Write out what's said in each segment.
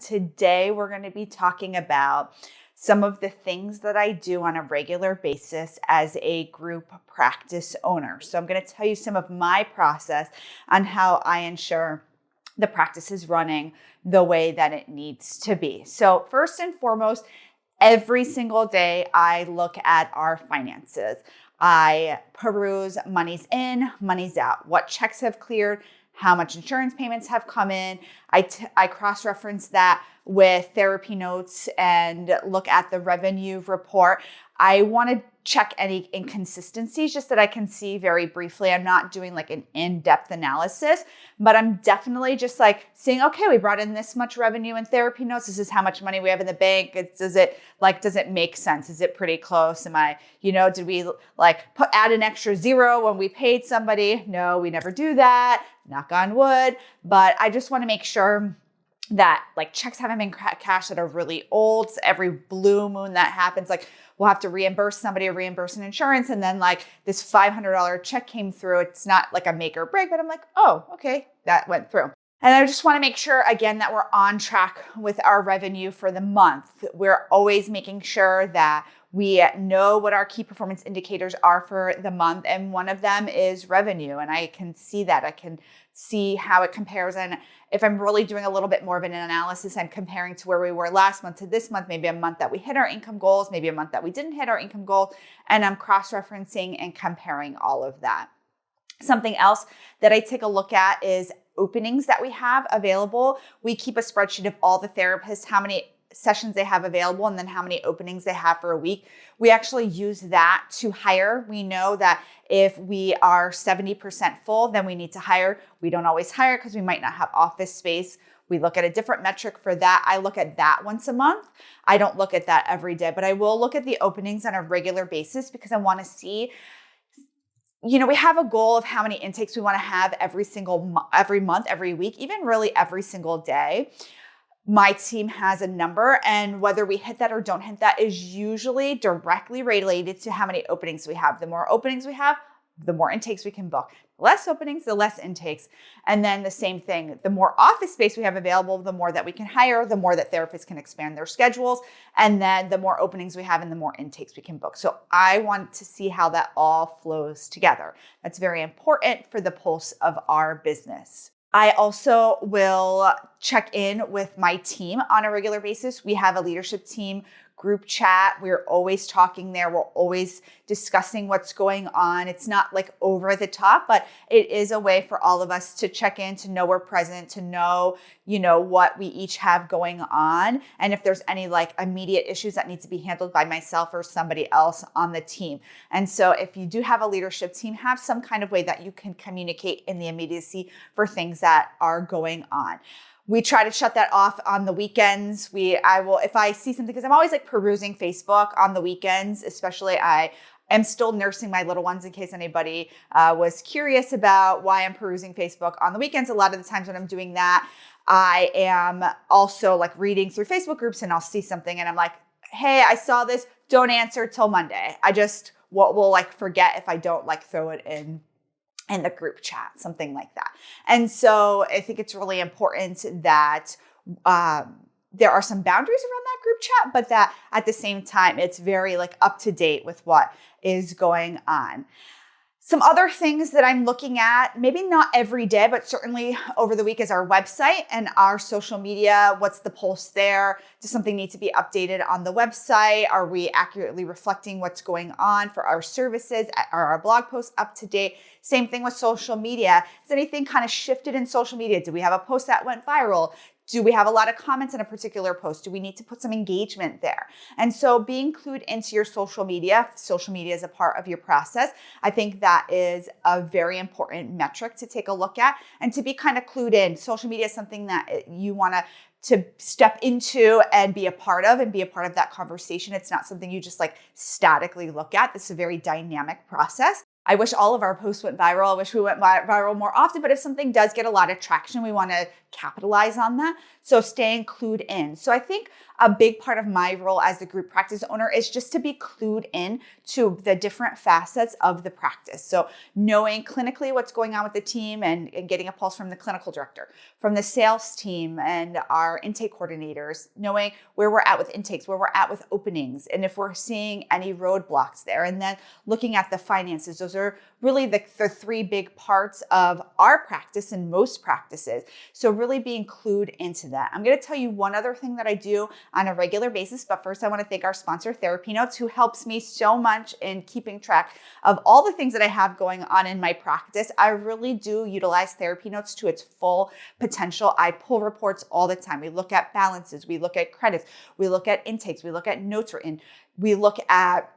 Today, we're going to be talking about some of the things that I do on a regular basis as a group practice owner. So I'm going to tell you some of my process on how I ensure the practice is running the way that it needs to be. So first and foremost, every single day, I look at our finances. I peruse money's in, money's out, what checks have cleared, how much insurance payments have come in. I cross-reference that with TherapyNotes and look at the revenue report. I want to check any inconsistencies just that I can see very briefly. I'm not doing like an in-depth analysis, but I'm definitely just like seeing, okay, we brought in this much revenue in TherapyNotes. This is how much money we have in the bank. Does it make sense? Is it pretty close? Did we add an extra zero when we paid somebody? No, we never do that. Knock on wood. But I just want to make sure that checks haven't been cashed that are really old. So every blue moon that happens, we'll have to reimburse somebody or reimburse an insurance. And then this $500 check came through. It's not like a make or break, but I'm like, oh, okay, that went through. And I just want to make sure, again, that we're on track with our revenue for the month. We're always making sure that we know what our key performance indicators are for the month. And one of them is revenue. And I can see that. I can see how it compares. And if I'm really doing a little bit more of an analysis, I'm comparing to where we were last month to this month, maybe a month that we hit our income goals, maybe a month that we didn't hit our income goal. And I'm cross-referencing and comparing all of that. Something else that I take a look at is openings that we have available. We keep a spreadsheet of all the therapists, how many sessions they have available, and then how many openings they have for a week. We actually use that to hire. We know that if we are 70% full, then we need to hire. We don't always hire because we might not have office space. We look at a different metric for that. I look at that once a month. I don't look at that every day, but I will look at the openings on a regular basis because I want to see, we have a goal of how many intakes we want to have every month, every week, even really every single day. My team has a number, and whether we hit that or don't hit that is usually directly related to how many openings we have. The more openings we have, the more intakes we can book. The less openings, the less intakes. And then the same thing, the more office space we have available, the more that we can hire, the more that therapists can expand their schedules. And then the more openings we have and the more intakes we can book. So I want to see how that all flows together. That's very important for the pulse of our business. I also will check in with my team on a regular basis. We have a leadership team group chat. We're always talking there. We're always discussing what's going on. It's not over the top, but it is a way for all of us to check in, to know we're present, to know, what we each have going on. And if there's any immediate issues that need to be handled by myself or somebody else on the team. And so if you do have a leadership team, have some kind of way that you can communicate in the immediacy for things that are going on. We try to shut that off on the weekends. I will, if I see something, because I'm always perusing Facebook on the weekends, especially I am still nursing my little ones in case anybody was curious about why I'm perusing Facebook on the weekends. A lot of the times when I'm doing that, I am also reading through Facebook groups and I'll see something and I'm like, hey, I saw this, don't answer till Monday. I just will forget if I don't throw it in the group chat, something like that. And so I think it's really important that there are some boundaries around that group chat, but that at the same time, it's very up to date with what is going on. Some other things that I'm looking at, maybe not every day, but certainly over the week, is our website and our social media. What's the pulse there? Does something need to be updated on the website? Are we accurately reflecting what's going on for our services? Are our blog posts up to date? Same thing with social media. Has anything kind of shifted in social media? Do we have a post that went viral? Do we have a lot of comments in a particular post? Do we need to put some engagement there? And so being clued into your social media is a part of your process. I think that is a very important metric to take a look at and to be kind of clued in. Social media is something that you want to step into and be a part of that conversation. It's not something you just statically look at. This is a very dynamic process. I wish all of our posts went viral. I wish we went viral more often, but if something does get a lot of traction, we want to capitalize on that. So staying clued in. So I think a big part of my role as the group practice owner is just to be clued in to the different facets of the practice. So knowing clinically what's going on with the team and getting a pulse from the clinical director, from the sales team and our intake coordinators, knowing where we're at with intakes, where we're at with openings, and if we're seeing any roadblocks there. And then looking at the finances. Those are really the three big parts of our practice and most practices. So really being clued into that. I'm going to tell you one other thing that I do on a regular basis, but first I want to thank our sponsor, TherapyNotes, who helps me so much in keeping track of all the things that I have going on in my practice. I really do utilize TherapyNotes to its full potential. I pull reports all the time. We look at balances, we look at credits, we look at intakes, we look at notes written, we look at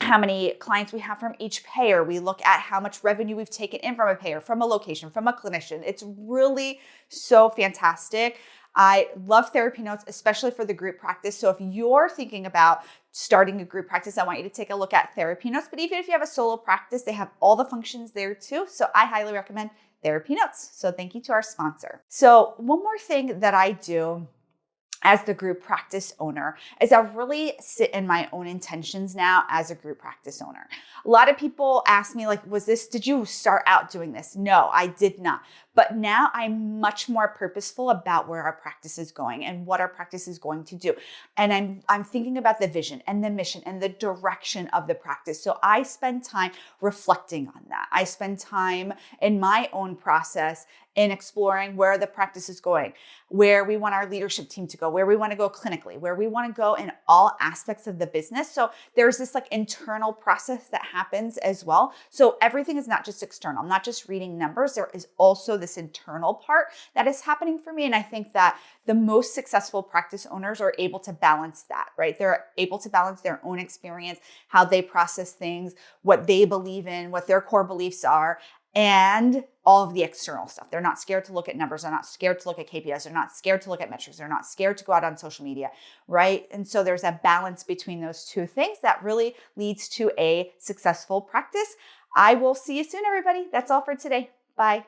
how many clients we have from each payer. We look at how much revenue we've taken in from a payer, from a location, from a clinician. It's really so fantastic. I love TherapyNotes, especially for the group practice. So if you're thinking about starting a group practice, I want you to take a look at TherapyNotes. But even if you have a solo practice, they have all the functions there too. So I highly recommend TherapyNotes. So thank you to our sponsor. So one more thing that I do as the group practice owner is I really sit in my own intentions now as a group practice owner. A lot of people ask me, like, did you start out doing this? No, I did not. But now I'm much more purposeful about where our practice is going and what our practice is going to do. And I'm thinking about the vision and the mission and the direction of the practice. So I spend time reflecting on that. I spend time in my own process in exploring where the practice is going, where we want our leadership team to go, where we want to go clinically, where we want to go in all aspects of the business. So there's this like internal process that happens as well. So everything is not just external. I'm not just reading numbers. There is also this internal part that is happening for me. And I think that the most successful practice owners are able to balance that, right? They're able to balance their own experience, how they process things, what they believe in, what their core beliefs are, and all of the external stuff. They're not scared to look at numbers. They're not scared to look at KPIs. They're not scared to look at metrics. They're not scared to go out on social media, right? And so there's a balance between those two things that really leads to a successful practice. I will see you soon, everybody. That's all for today. Bye.